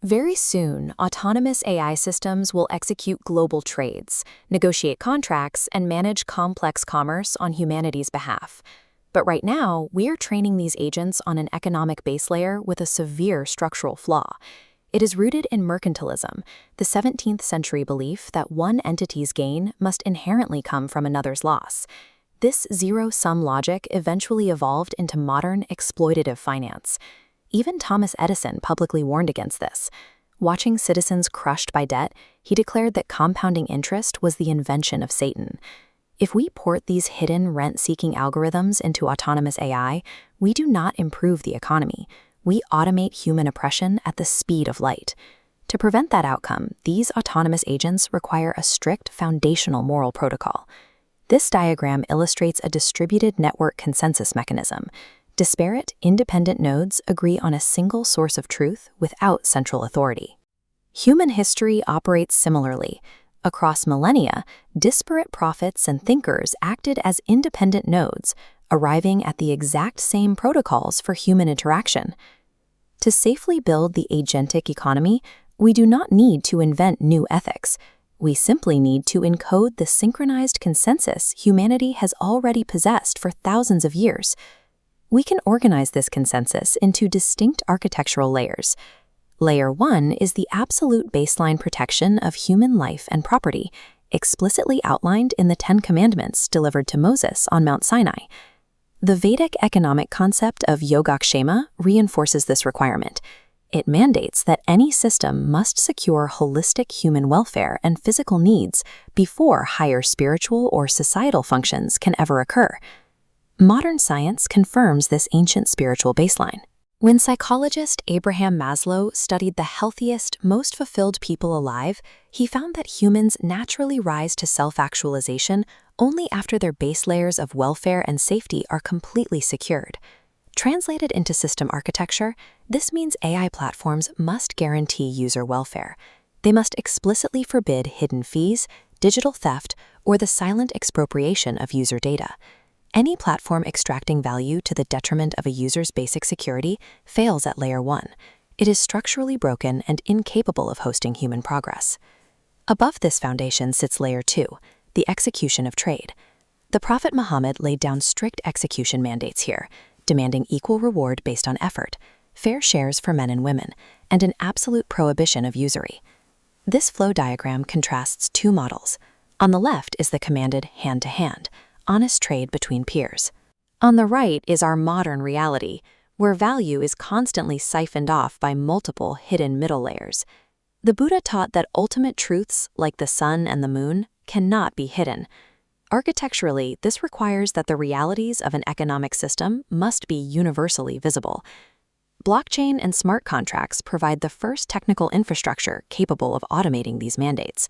Very soon, autonomous AI systems will execute global trades, negotiate contracts, and manage complex commerce on humanity's behalf. But right now, we are training these agents on an economic base layer with a severe structural flaw. It is rooted in mercantilism, the 17th century belief that one entity's gain must inherently come from another's loss. This zero-sum logic eventually evolved into modern exploitative finance. Even Thomas Edison publicly warned against this. Watching citizens crushed by debt, he declared that compounding interest was the invention of Satan. If we port these hidden rent-seeking algorithms into autonomous AI, we do not improve the economy. We automate human oppression at the speed of light. To prevent that outcome, these autonomous agents require a strict foundational moral protocol. This diagram illustrates a distributed network consensus mechanism. Disparate, independent nodes agree on a single source of truth without central authority. Human history operates similarly. Across millennia, disparate prophets and thinkers acted as independent nodes, arriving at the exact same protocols for human interaction. To safely build the agentic economy, we do not need to invent new ethics. We simply need to encode the synchronized consensus humanity has already possessed for thousands of years. We can organize this consensus into distinct architectural layers. Layer 1 is the absolute baseline protection of human life and property, explicitly outlined in the 10 Commandments delivered to Moses on Mount Sinai. The Vedic economic concept of yogakshema reinforces this requirement. It mandates that any system must secure holistic human welfare and physical needs before higher spiritual or societal functions can ever occur. Modern science confirms this ancient spiritual baseline. When psychologist Abraham Maslow studied the healthiest, most fulfilled people alive, he found that humans naturally rise to self-actualization only after their base layers of welfare and safety are completely secured. Translated into system architecture, this means AI platforms must guarantee user welfare. They must explicitly forbid hidden fees, digital theft, or the silent expropriation of user data. Any platform extracting value to the detriment of a user's basic security fails at Layer 1. It is structurally broken and incapable of hosting human progress. Above this foundation sits Layer 2, the execution of trade. The Prophet Muhammad laid down strict execution mandates here, demanding equal reward based on effort, fair shares for men and women, and an absolute prohibition of usury. This flow diagram contrasts two models. On the left is the commanded hand-to-hand, honest trade between peers. On the right is our modern reality, where value is constantly siphoned off by multiple hidden middle layers. The Buddha taught that ultimate truths, like the sun and the moon, cannot be hidden. Architecturally, this requires that the realities of an economic system must be universally visible. Blockchain and smart contracts provide the first technical infrastructure capable of automating these mandates.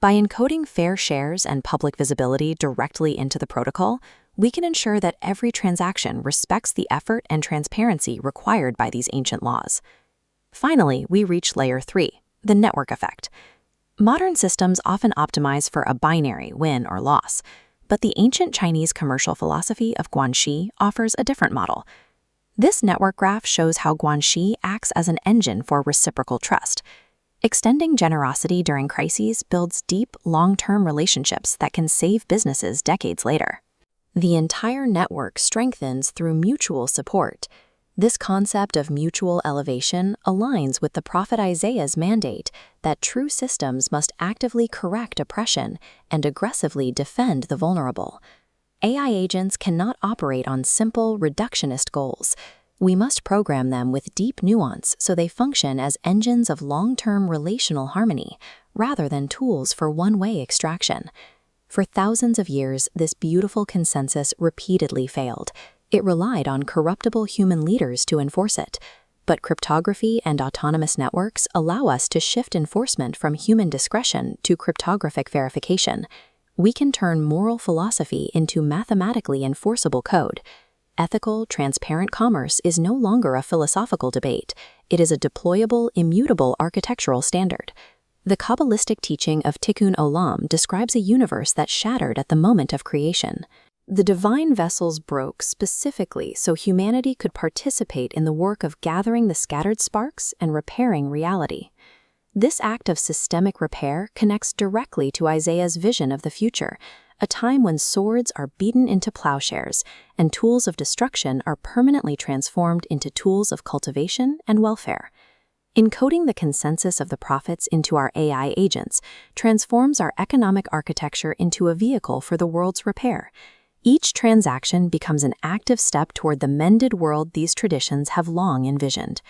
By encoding fair shares and public visibility directly into the protocol, we can ensure that every transaction respects the effort and transparency required by these ancient laws. Finally, we reach Layer 3, the network effect. Modern systems often optimize for a binary win or loss, but the ancient Chinese commercial philosophy of guanxi offers a different model. This network graph shows how guanxi acts as an engine for reciprocal trust. Extending generosity during crises builds deep, long-term relationships that can save businesses decades later. The entire network strengthens through mutual support. This concept of mutual elevation aligns with the Prophet Isaiah's mandate that true systems must actively correct oppression and aggressively defend the vulnerable. AI agents cannot operate on simple, reductionist goals. We must program them with deep nuance so they function as engines of long-term relational harmony, rather than tools for one-way extraction. For thousands of years, this beautiful consensus repeatedly failed. It relied on corruptible human leaders to enforce it. But cryptography and autonomous networks allow us to shift enforcement from human discretion to cryptographic verification. We can turn moral philosophy into mathematically enforceable code. Ethical, transparent commerce is no longer a philosophical debate. It is a deployable, immutable architectural standard. The Kabbalistic teaching of Tikkun Olam describes a universe that shattered at the moment of creation. The divine vessels broke specifically so humanity could participate in the work of gathering the scattered sparks and repairing reality. This act of systemic repair connects directly to Isaiah's vision of the future, a time when swords are beaten into plowshares and tools of destruction are permanently transformed into tools of cultivation and welfare. Encoding the consensus of the prophets into our AI agents transforms our economic architecture into a vehicle for the world's repair. Each transaction becomes an active step toward the mended world these traditions have long envisioned.